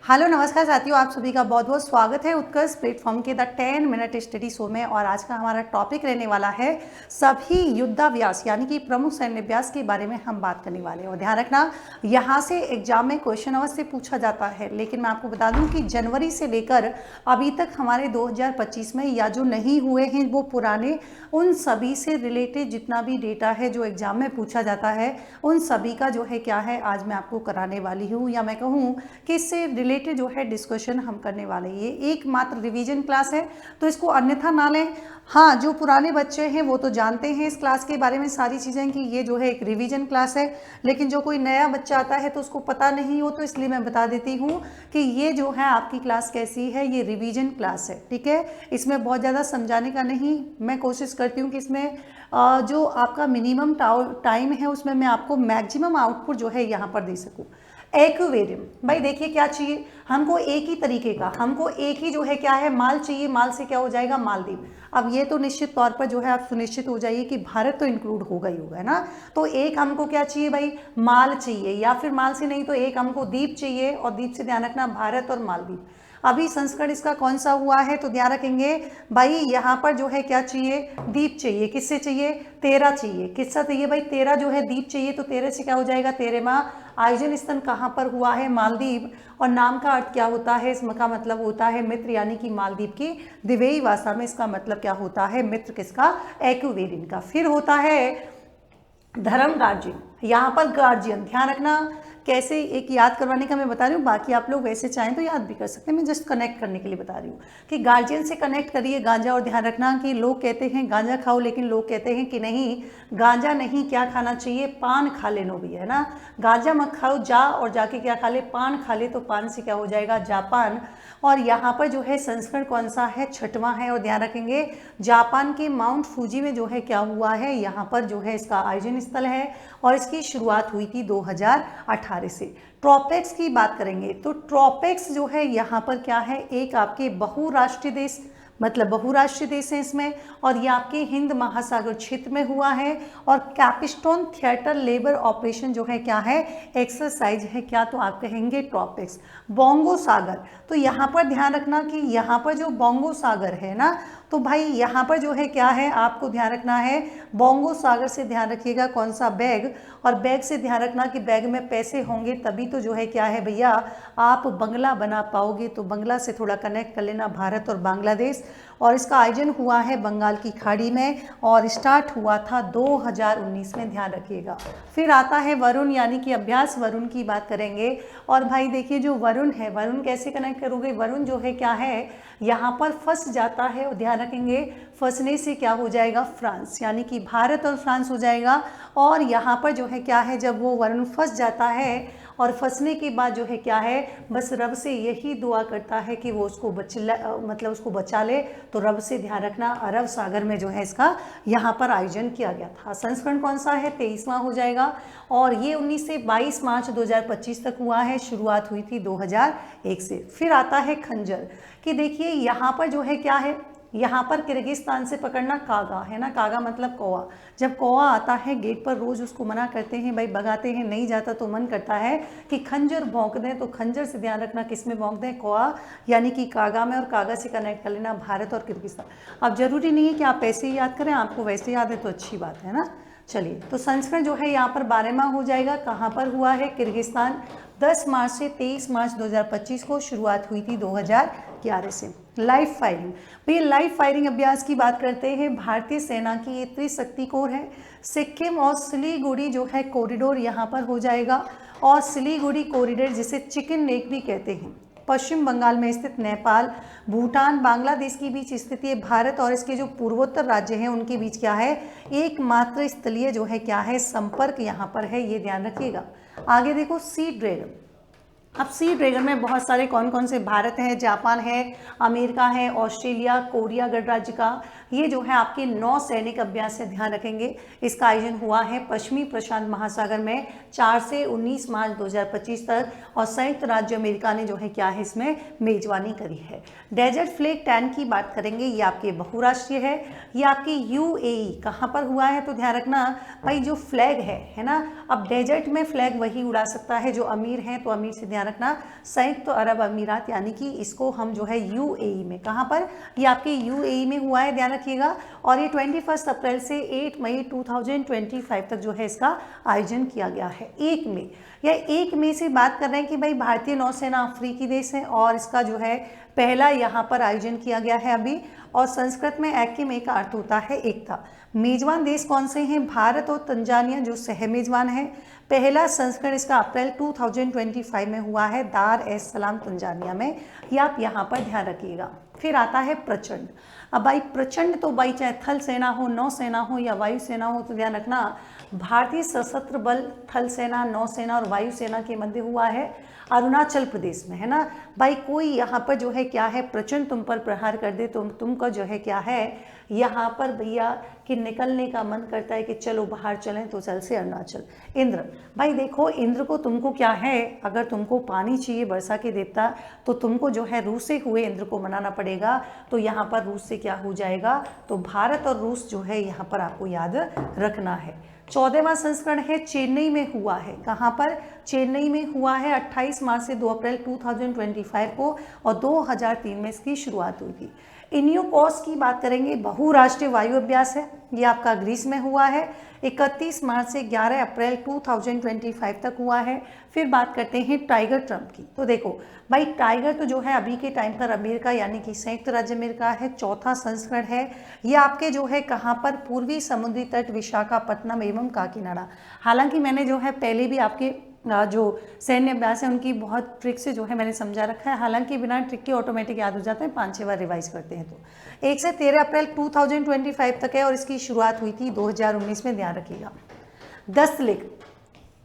Hello नमस्कार साथियों, आप सभी का बहुत बहुत स्वागत है उत्कर्ष प्लेटफॉर्म के द 10 मिनट स्टडी शो में। और आज का हमारा टॉपिक रहने वाला है सभी युद्धाभ्यास यानी कि प्रमुख सैन्य अभ्यास के बारे में हम बात करने वाले हैं। और ध्यान रखना, यहाँ से एग्जाम में क्वेश्चन अवश्य पूछा जाता है, लेकिन मैं आपको बता दूं कि जनवरी से लेकर अभी तक हमारे 2025 में या जो नहीं हुए हैं वो पुराने, उन सभी से रिलेटेड जितना भी डेटा है जो एग्जाम में पूछा जाता है उन सभी का जो है क्या है आज मैं आपको कराने वाली हूँ, या मैं कहूँ कि इससे रिलेटेड जो है डिस्कशन हम करने वाले हैं। ये एकमात्र रिवीजन क्लास है तो इसको अन्यथा ना लें। हाँ, जो पुराने बच्चे हैं वो तो जानते हैं इस क्लास के बारे में सारी चीज़ें कि ये जो है एक रिवीजन क्लास है, लेकिन जो कोई नया बच्चा आता है तो उसको पता नहीं हो, तो इसलिए मैं बता देती हूँ कि ये जो है आपकी क्लास कैसी है, ये रिवीजन क्लास है। ठीक है, इसमें बहुत ज़्यादा समझाने का नहीं, मैं कोशिश करती हूँ कि इसमें जो आपका मिनिमम टाइम है उसमें मैं आपको मैक्सिमम आउटपुट जो है यहाँ पर दे सकूँ। एक्वेरियम, भाई देखिए क्या चाहिए हमको, एक ही तरीके का, हमको एक ही जो है क्या है माल चाहिए। माल से क्या हो जाएगा, मालदीव। अब ये तो निश्चित तौर पर जो है आप सुनिश्चित हो जाइए कि भारत तो इंक्लूड होगा ही होगा, है ना। तो एक हमको क्या चाहिए भाई, माल चाहिए, या फिर माल से नहीं तो एक हमको द्वीप चाहिए, और द्वीप से ध्यान रखना भारत और मालदीव। अभी संस्करण इसका कौन सा हुआ है तो ध्यान रखेंगे भाई, यहाँ पर जो है क्या चाहिए, द्वीप चाहिए। किससे चाहिए, 13 चाहिए। किससे चाहिए भाई, 13 जो है द्वीप चाहिए। तो 13 से क्या हो जाएगा, 13वां आयोजन स्थल कहाँ पर हुआ है, मालदीव। और नाम का अर्थ क्या होता है, इसका मतलब होता है मित्र, यानी कि मालदीव की दिवेई भाषा में इसका मतलब क्या होता है, मित्र। किसका, एक्वेरियन का। फिर होता है धर्म गार्जियन, यहाँ पर गार्जियन ध्यान रखना कैसे एक याद करवाने का मैं बता रही हूँ, बाकी आप लोग वैसे चाहें तो याद भी कर सकते हैं, मैं जस्ट कनेक्ट करने के लिए बता रही हूँ कि गार्जियन से कनेक्ट करिए गांजा। और ध्यान रखना कि लोग कहते हैं गांजा खाओ, लेकिन लोग कहते हैं कि नहीं, गांजा नहीं, क्या खाना चाहिए, पान खा लेनो भी, है ना। गांजा मत खाओ, जा और जाके क्या खा ले, पान खा ले। तो पान से क्या हो जाएगा, जापान। और यहाँ पर जो है संस्करण कौन सा है, 6वां है। और ध्यान रखेंगे जापान के माउंट फूजी में जो है क्या हुआ है, यहाँ पर जो है इसका आयोजन स्थल है, और इसकी शुरुआत हुई थी 2018 से। ट्रॉपिक्स की बात करेंगे तो ट्रॉपिक्स जो है यहाँ पर क्या है, एक आपके बहुराष्ट्रीय देश, मतलब बहुराष्ट्रीय देश है इसमें, और ये आपके हिंद महासागर क्षेत्र में हुआ है। और कैपिस्टोन थिएटर लेबर ऑपरेशन जो है क्या है, एक्सरसाइज है क्या, तो आप कहेंगे ट्रॉपिक्स। बोंगो सागर, तो यहाँ पर ध्यान रखना कि यहाँ पर जो बोंगो सागर है ना, तो भाई यहाँ पर जो है क्या है, आपको ध्यान रखना है बोंगो सागर से ध्यान रखिएगा कौन सा, बैग। और बैग से ध्यान रखना कि बैग में पैसे होंगे तभी तो जो है क्या है भैया आप बंगला बना पाओगे। तो बंगला से थोड़ा कनेक्ट कर लेना, भारत और बांग्लादेश। और इसका आयोजन हुआ है बंगाल की खाड़ी में, और स्टार्ट हुआ था 2019 में, ध्यान रखिएगा। फिर आता है वरुण, यानी कि अभ्यास वरुण की बात करेंगे। और भाई देखिए जो वरुण है, वरुण कैसे कनेक्ट करोगे, वरुण जो है क्या है, यहाँ पर फंस जाता है। और ध्यान रखेंगे फंसने से क्या हो जाएगा, फ्रांस, यानी कि भारत और फ्रांस हो जाएगा। और यहाँ पर जो है क्या है, जब वो वरुण फंस जाता है और फंसने के बाद जो है क्या है, बस रब से यही दुआ करता है कि वो उसको मतलब उसको बचा ले। तो रब से ध्यान रखना अरब सागर में जो है इसका यहाँ पर आयोजन किया गया था। संस्करण कौन सा है, 23वां हो जाएगा। और ये 19 से 22 मार्च 2025 तक हुआ है, शुरुआत हुई थी 2001 से। फिर आता है खंजर, कि देखिए यहाँ पर जो है क्या है, यहाँ पर किर्गिस्तान से पकड़ना कागा, है ना, कागा मतलब कौवा। जब कौवा आता है गेट पर रोज उसको मना करते हैं भाई, भगाते हैं, नहीं जाता तो मन करता है कि खंजर भौंक दें। तो खंजर से ध्यान रखना किस में भौंक दें, कौवा यानी कि कागा में। और कागा से कनेक्ट कर लेना भारत और किर्गिस्तान। अब जरूरी नहीं है कि आप ऐसे ही याद करें, आपको वैसे याद है तो अच्छी बात है ना। चलिए, तो संस्करण जो है यहाँ पर 12वां हो जाएगा, कहाँ पर हुआ है, किर्गिस्तान। 10 मार्च से 23 मार्च 2025 को शुरुआत हुई थी 2011 से। लाइव फायरिंग, भाई लाइव फायरिंग अभ्यास की बात करते हैं। भारतीय सेना की ये त्रिशक्ति कोर है। सिक्किम और सिलीगुड़ी जो है कॉरिडोर यहाँ पर हो जाएगा। और सिलीगुड़ी कॉरिडोर जिसे चिकन नेक भी कहते हैं, पश्चिम बंगाल में स्थित नेपाल, भूटान, बांग्लादेश के बीच स्थित ये भारत और इसके जो पूर्वोत्तर राज्य हैं उनके बीच क्या है, एकमात्र स्थलीय जो है क्या है, संपर्क यहाँ पर है, ये ध्यान रखिएगा। आगे देखो सी ड्रैगन। अब सी ड्रैगन में बहुत सारे कौन कौन से, भारत है, जापान है, अमेरिका है, ऑस्ट्रेलिया, कोरिया गणराज्य का, ये जो है आपके 9 सैनिक अभ्यास से ध्यान रखेंगे। इसका आयोजन हुआ है पश्चिमी प्रशांत महासागर में 4 से 19 मार्च 2025 तक, और संयुक्त राज्य अमेरिका ने जो है क्या है इसमें मेजबानी करी है। डेजर्ट फ्लैग 10 की बात करेंगे, ये आपके बहुराष्ट्रीय है। ये आपकी यूएई कहाँ पर हुआ है, तो ध्यान रखना भाई जो फ्लैग है ना, अब डेजर्ट में फ्लैग वही उड़ा सकता है जो अमीर हैं, तो अमीर से ध्यान रखना संयुक्त अरब अमीरात, यानी कि इसको हम जो है यूएई में, कहाँ पर, ये आपके यूएई में हुआ है, ध्यान रखिएगा। और ये 21 अप्रैल से 8 मई 2025 तक जो है इसका आयोजन किया गया है। 1 मई, यह 1 मई से बात कर रहे हैं कि भाई भारतीय नौसेना अफ्रीकी देश है और इसका जो है पहला यहाँ पर आयोजन किया गया है अभी। और संस्कृत में एक्के का अर्थ होता है एकता। मेजबान देश कौन से हैं, भारत और तंजानिया जो सह मेजबान है। पहला संस्करण इसका अप्रैल 2025 में हुआ है दार एस सलाम तंजानिया में, ये आप यहाँ पर ध्यान रखिएगा। फिर आता है प्रचंड। अब भाई प्रचंड तो भाई चाहे थल सेना हो, नौसेना हो या वायुसेना हो, तो ध्यान रखना भारतीय सशस्त्र बल थल सेना, नौसेना और वायुसेना के मध्य हुआ है अरुणाचल प्रदेश में, है ना भाई। कोई यहाँ पर जो है क्या है प्रचंड तुम पर प्रहार कर दे तो तुमको जो है क्या है यहाँ पर भैया कि निकलने का मन करता है कि चलो बाहर चलें, तो चल से अरुणाचल। इंद्र, भाई देखो इंद्र को तुमको क्या है, अगर तुमको पानी चाहिए वर्षा के देवता, तो तुमको जो है रूस से हुए इंद्र को मनाना पड़ेगा। तो यहाँ पर रूस से क्या हो जाएगा, तो भारत और रूस जो है यहाँ पर आपको याद रखना है। 14वां संस्करण है चेन्नई में हुआ है, कहाँ पर, चेन्नई में हुआ है 28 मार्च से 2 अप्रैल 2025 को, और 2003 में इसकी शुरुआत हुई थी। इनियोकॉस की बात करेंगे, बहुराष्ट्रीय वायु अभ्यास है, ये आपका ग्रीस में हुआ है 31 मार्च से 11 अप्रैल 2025 तक हुआ है। फिर बात करते हैं टाइगर ट्रम्प की। तो देखो भाई टाइगर तो जो है अभी के टाइम पर अमेरिका यानी कि संयुक्त राज्य अमेरिका है, चौथा संस्करण है। ये आपके जो है कहाँ पर, पूर्वी समुद्री तट विशाखापट्टनम एवं काकीनाडा। हालांकि मैंने जो है पहले भी आपके जो सैन्य अभ्यास है उनकी बहुत ट्रिक से जो है मैंने समझा रखा है, हालांकि बिना ट्रिक के ऑटोमेटिक याद हो जाते हैं, 5-6 बार रिवाइज करते हैं। तो 1 से 13 अप्रैल 2025 तक है और इसकी शुरुआत हुई थी 2019 में, ध्यान रखिएगा। 10 लेख,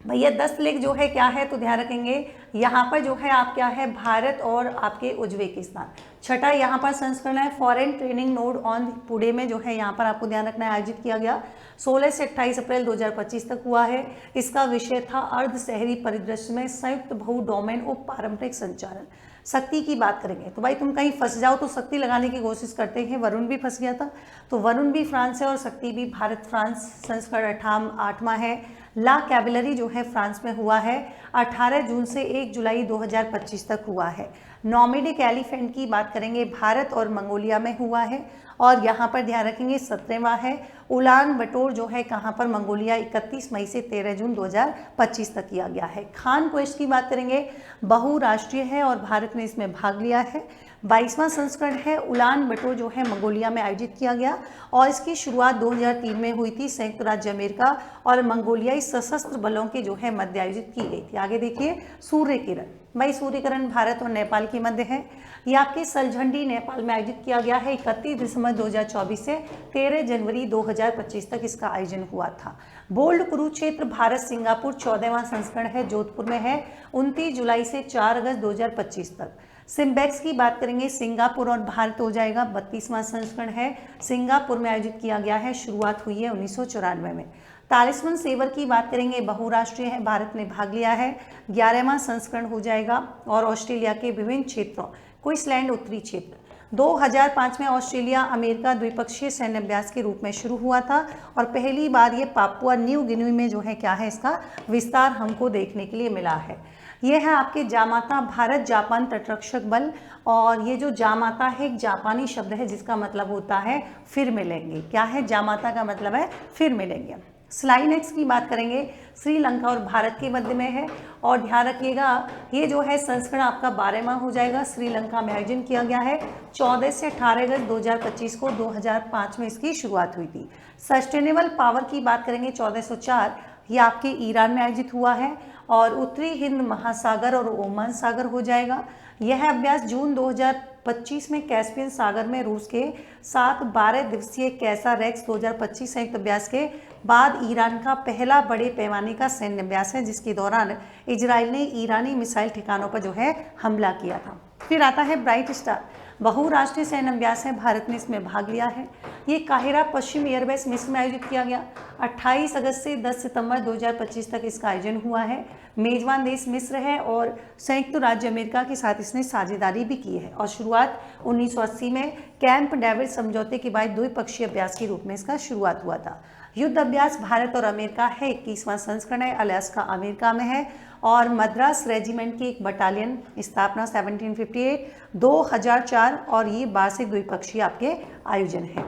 भैया 10 लेख जो है क्या है, तो ध्यान रखेंगे यहाँ पर जो है आप क्या है भारत और आपके उज्बेकिस्तान। छठा यहाँ पर संस्करण है foreign training node on Pune में जो है यहाँ पर आपको ध्यान रखना है आयोजित किया गया 16 से 28 अप्रैल 2025 तक हुआ है। इसका विषय था अर्ध शहरी परिदृश्य में संयुक्त बहु डोमेन और पारंपरिक संचालन। शक्ति की बात करेंगे तो भाई तुम कहीं फंस जाओ तो शक्ति लगाने की कोशिश करते हैं, वरुण भी फंस गया था, तो वरुण भी फ्रांस है और शक्ति भी भारत फ्रांस। संस्करण 8वां है। ला कैवलरी जो है फ्रांस में हुआ है 18 जून से 1 जुलाई 2025 तक हुआ है। नॉर्मेडिक एलिफेंट की बात करेंगे, भारत और मंगोलिया में हुआ है और यहाँ पर ध्यान रखेंगे 17वां है। उलान बटोर जो है कहाँ पर, मंगोलिया, 31 मई से 13 जून 2025 तक किया गया है। खान क्वेस्ट की बात करेंगे, बहुराष्ट्रीय है और भारत ने इसमें भाग लिया है। 22वां संस्करण है उलान बटोर जो है मंगोलिया में आयोजित किया गया और इसकी शुरुआत 2003 में हुई थी। संयुक्त राज्य अमेरिका और मंगोलियाई सशस्त्र बलों के जो है मध्य आयोजित की गई थी। आगे देखिए सूर्य किरण, भाई सूर्य किरण भारत और नेपाल के मध्य है। ये आपके सलझंडी नेपाल में आयोजित किया गया है 31 दिसंबर 2024 से 13 जनवरी 2025 तक इसका आयोजन हुआ था। बोल्ड कुरुक्षेत्र भारत सिंगापुर 14वां संस्करण है, जोधपुर में है 29 जुलाई से 4 अगस्त 2025 तक। सिम्बेक्स की बात करेंगे, सिंगापुर और भारत हो जाएगा, 32वां संस्करण है, सिंगापुर में आयोजित किया गया है, शुरुआत हुई है 1994 में। तालिस्मन सेवर की बात करेंगे, बहुराष्ट्रीय है, भारत ने भाग लिया है, 11वां संस्करण हो जाएगा और ऑस्ट्रेलिया के विभिन्न क्षेत्रों, क्वींसलैंड उत्तरी क्षेत्र। 2005 में ऑस्ट्रेलिया अमेरिका द्विपक्षीय सैन्य अभ्यास के रूप में शुरू हुआ था और पहली बार ये पापुआ न्यू गिनी में जो है क्या है इसका विस्तार हमको देखने के लिए मिला है। ये है आपके जामाता भारत जापान तटरक्षक बल और ये जो जामाता है एक जापानी शब्द है जिसका मतलब होता है फिर मिलेंगे। क्या है जामाता का मतलब है फिर मिलेंगे। स्लाइनेक्स की बात करेंगे, श्रीलंका और भारत के मध्य में है और ध्यान रखिएगा ये जो है संस्करण आपका 12वां हो जाएगा। श्रीलंका में आयोजन किया गया है 14 से 18 अगस्त 2025 को, 2005 में इसकी शुरुआत हुई थी। सस्टेनेबल पावर की बात करेंगे 1404, ये आपके ईरान में आयोजित हुआ है और उत्तरी हिंद महासागर और ओमान सागर हो जाएगा। यह अभ्यास जून 2025 में कैस्पियन सागर में रूस के साथ 12 दिवसीय कैसा रेक्स 2025 संयुक्त अभ्यास के बाद ईरान का पहला बड़े पैमाने का सैन्य अभ्यास है जिसके दौरान इजराइल ने ईरानी मिसाइल ठिकानों पर जो है हमला किया था। फिर आता है ब्राइट स्टार, बहुराष्ट्रीय सैन्य अभ्यास है, भारत ने इसमें भाग लिया है। ये काहिरा पश्चिम एयरबेस मिस्र में आयोजित किया गया। 28 अगस्त से 10 सितंबर 2025 तक इसका आयोजन हुआ है। मेजबान देश मिस्र है और संयुक्त राज्य अमेरिका के साथ इसने साझेदारी भी की है और शुरुआत 1980 में कैंप डेविड समझौते के बाद द्विपक्षीय अभ्यास के रूप में इसका शुरुआत हुआ था। युद्ध अभ्यास भारत और अमेरिका है, 21वां संस्करण है, अलास्का अमेरिका में है और मद्रास रेजिमेंट की एक बटालियन स्थापना 1758, 2004 और ये वार्षिक द्विपक्षीय आपके आयोजन है।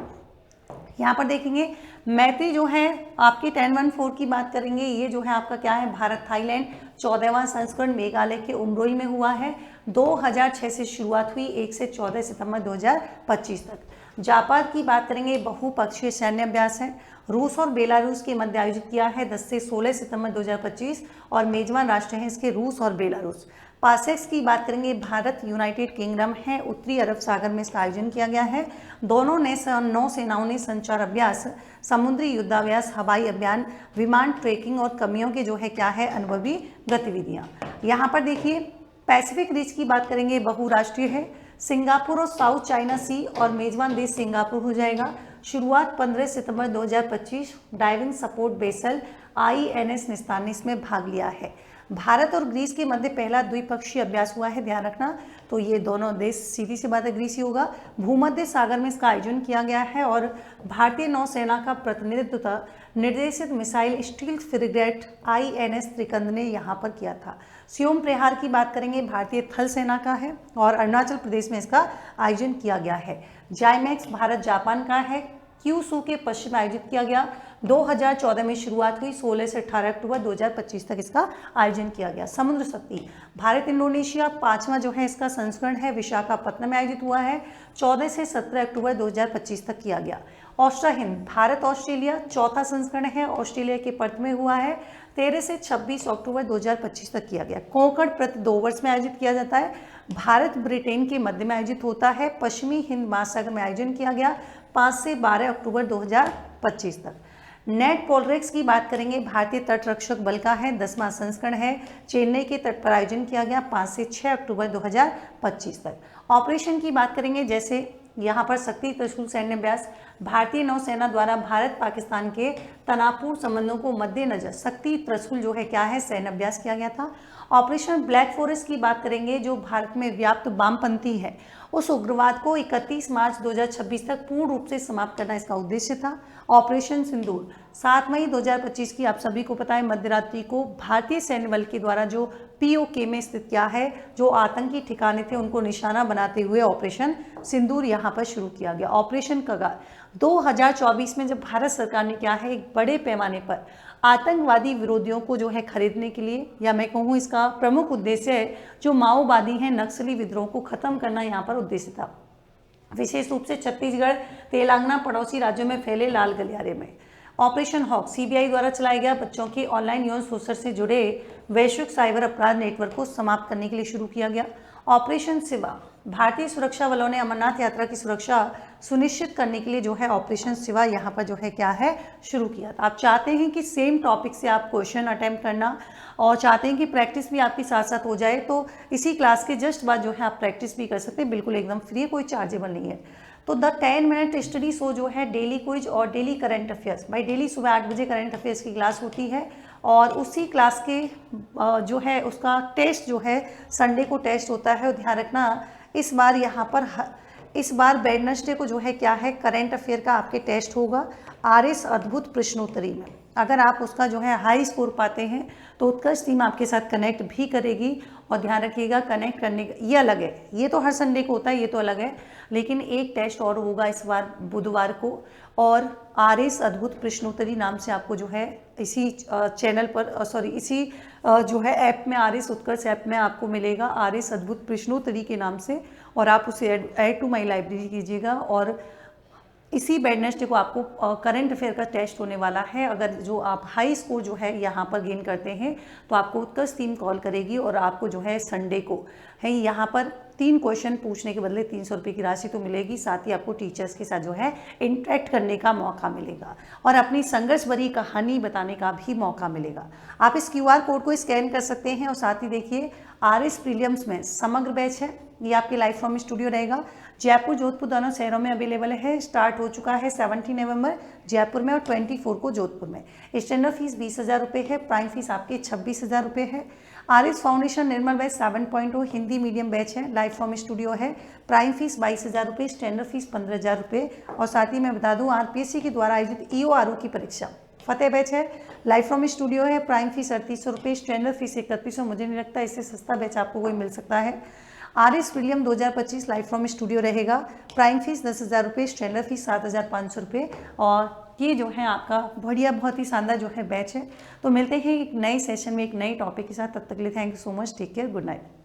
यहाँ पर देखेंगे मैत्री जो है आपकी 1014 की बात करेंगे, ये जो है आपका क्या है, भारत थाईलैंड 14वां संस्करण मेघालय के उमरोई में हुआ है। 2006 से शुरुआत हुई, 1 से 14 सितंबर 2025 तक। जापान की बात करेंगे, बहुपक्षीय सैन्य अभ्यास है, रूस और बेलारूस के मध्य आयोजित किया है 10 से 16 सितंबर 2025 और मेजबान राष्ट्र हैं इसके रूस और बेलारूस। पासेक्स की बात करेंगे, भारत यूनाइटेड किंगडम है, उत्तरी अरब सागर में इसका आयोजन किया गया है। दोनों नौसेनाओं ने संचार अभ्यास, समुद्री युद्धाभ्यास, हवाई अभियान, विमान ट्रेकिंग और कमियों के जो है क्या है अनुभवी गतिविधियां। यहाँ पर देखिए पैसिफिक रीच की बात करेंगे, बहुराष्ट्रीय है, सिंगापुर और साउथ चाइना सी और मेजबान देश सिंगापुर हो जाएगा। शुरुआत 15 सितंबर 2025, डाइविंग सपोर्ट बेसल INS निस्तार ने इसमें भाग लिया है। भारत और ग्रीस के मध्य पहला द्विपक्षीय अभ्यास हुआ है, ध्यान रखना, तो ये दोनों देश, सीधी सी बात है ग्रीस ही होगा। भूमध्य सागर में इसका आयोजन किया गया है और भारतीय नौसेना का प्रतिनिधित्व था निर्देशित मिसाइल स्टील फ्रिगेट INS त्रिकंद ने यहाँ पर किया था। स्योम प्रहार की बात करेंगे, भारतीय थल सेना का है और अरुणाचल प्रदेश में इसका आयोजन किया गया है। जाइमैक्स भारत जापान का है, क्यूसू के पश्चिम में आयोजित किया गया। 2014 में शुरुआत हुई, 16 से 18 अक्टूबर 2025 तक इसका आयोजन किया गया। समुद्र शक्ति भारत इंडोनेशिया 5वां जो है इसका संस्करण है, विशाखापत्तनम में आयोजित हुआ है, 14 से 17 अक्टूबर 2025 तक किया गया। ऑस्ट्रा हिंद भारत ऑस्ट्रेलिया 4था संस्करण है, ऑस्ट्रेलिया के पर्थ में हुआ है, 13 से 26 अक्टूबर 2025 तक किया गया। कोंकण प्रति 2 वर्ष में आयोजित किया जाता है, भारत ब्रिटेन के मध्य में आयोजित होता है, पश्चिमी हिंद महासागर में आयोजन किया गया 5 से 12 अक्टूबर 2025 तक। नेट पोलरेक्स की बात करेंगे, भारतीय तट रक्षक बल का है, 10वां संस्करण है, चेन्नई के तट पर आयोजन किया गया 5 से 6 अक्टूबर 2025 तक। ऑपरेशन की बात करेंगे, जैसे यहाँ पर शक्ति त्रिशूल सैन्य अभ्यास, भारतीय नौसेना द्वारा भारत पाकिस्तान के तनावपूर्ण संबंधों को मद्देनजर शक्ति त्रिशूल जो है क्या है सैन्य अभ्यास किया गया था। ऑपरेशन ब्लैक फॉरेस्ट की बात करेंगे, जो भारत में व्याप्त वामपंथी है उस उग्रवाद को 31 मार्च 2026 तक पूर्ण रूप से समाप्त करना इसका उद्देश्य था। ऑपरेशन सिंदूर 7 मई 2025 की, आप सभी को पता है, मध्यरात्रि को भारतीय सैन्य बल के द्वारा जो POK में स्थित क्या है, जो आतंकी ठिकाने थे उनको निशाना बनाते हुए ऑपरेशन सिंदूर यहाँ पर शुरू किया गया। ऑपरेशन कगार 2024 में जब भारत सरकार ने क्या है एक बड़े पैमाने पर आतंकवादी विरोधियों को जो है खरीदने के लिए, या मैं कहूँ इसका प्रमुख उद्देश्य है जो माओवादी हैं, नक्सली विद्रोह को खत्म करना यहाँ पर उद्देश्य था। विशेष रूप से छत्तीसगढ़, तेलंगाना, पड़ोसी राज्यों में फैले लाल गलियारे में। ऑपरेशन हॉक CBI द्वारा चलाया गया, बच्चों के ऑनलाइन यौन शोषण से जुड़े वैश्विक साइबर अपराध नेटवर्क को समाप्त करने के लिए शुरू किया गया। ऑपरेशन शिवा, भारतीय सुरक्षा बलों ने अमरनाथ यात्रा की सुरक्षा सुनिश्चित करने के लिए जो है ऑपरेशन शिवा यहाँ पर जो है क्या है शुरू किया था। आप चाहते हैं कि सेम टॉपिक से आप क्वेश्चन अटेम्प्ट करना और चाहते हैं कि प्रैक्टिस भी आपके साथ साथ हो जाए, तो इसी क्लास के जस्ट बाद जो है आप प्रैक्टिस भी कर सकते हैं, बिल्कुल एकदम फ्री है, कोई चार्जेबल नहीं है। तो द 10 मिनट स्टडी शो जो है डेली क्विज और डेली करंट अफेयर्स, भाई डेली सुबह 8 बजे करंट अफेयर्स की क्लास होती है और उसी क्लास के जो है उसका टेस्ट जो है संडे को टेस्ट होता है। और ध्यान रखना इस बार यहाँ पर इस बार वेडनेसडे को जो है क्या है करंट अफेयर का आपके टेस्ट होगा RS अद्भुत प्रश्नोत्तरी में। अगर आप उसका जो है हाई स्कोर पाते हैं तो उत्कर्ष टीम आपके साथ कनेक्ट भी करेगी। और ध्यान रखिएगा कनेक्ट करने का ये अलग है, ये तो हर संडे को होता है, ये तो अलग है, लेकिन एक टेस्ट और होगा इस बार बुधवार को, और RS अद्भुत प्रश्नोत्तरी नाम से आपको जो है इसी चैनल पर इसी जो है ऐप में, RS उत्कर्ष ऐप में आपको मिलेगा RS अद्भुत प्रश्नोत्तरी के नाम से, और आप उसे ऐड टू माई लाइब्रेरी कीजिएगा। और इसी वेडनेसडे को आपको करंट अफेयर का टेस्ट होने वाला है। अगर जो आप हाई स्कोर जो है यहाँ पर गेन करते हैं तो आपको उत्कर्ष टीम कॉल करेगी और आपको जो है संडे को है यहाँ पर 3 क्वेश्चन पूछने के बदले 300 रुपये की राशि तो मिलेगी, साथ ही आपको टीचर्स के साथ जो है इंटरेक्ट करने का मौका मिलेगा और अपनी संघर्ष भरी कहानी बताने का भी मौका मिलेगा। आप इस QR कोड को स्कैन कर सकते हैं और साथ ही देखिए RS प्रीलिम्स में समग्र बैच है, ये आपके लाइव फ्रॉम स्टूडियो रहेगा। जयपुर जोधपुर दोनों शहरों में अवेलेबल है। स्टार्ट हो चुका है 17 नवंबर जयपुर में और 24 को जोधपुर में। स्टैंडर्ड फीस 20,000 रुपये है, प्राइम फीस आपके 26,000 रुपये है। RS फाउंडेशन निर्मल बैच 7.0 हिंदी मीडियम बैच है, लाइव फ्रॉम स्टूडियो है, प्राइम फीस 22,000 रुपये, स्टैंडर्ड फीस 15,000 रुपये। और साथ ही मैं बता दूं RPSC के द्वारा आयोजित EORO की परीक्षा फतेह बैच है, लाइव फ्रॉम स्टूडियो है, प्राइम फीस 3,800 रुपये, स्टैंडर्ड फीस 3,100। मुझे नहीं लगता इससे सस्ता बैच आपको कोई मिल सकता है। RS prelim 2025 live from studio रहेगा, प्राइम फीस 10,000 रुपये, स्टैंडर्ड फीस 7,500 रुपये। और ये जो है आपका बढ़िया बहुत ही शानदार जो है बैच है। तो मिलते हैं एक नए सेशन में एक नए टॉपिक के साथ, तब तक के लिए thank you so much, take care, good night.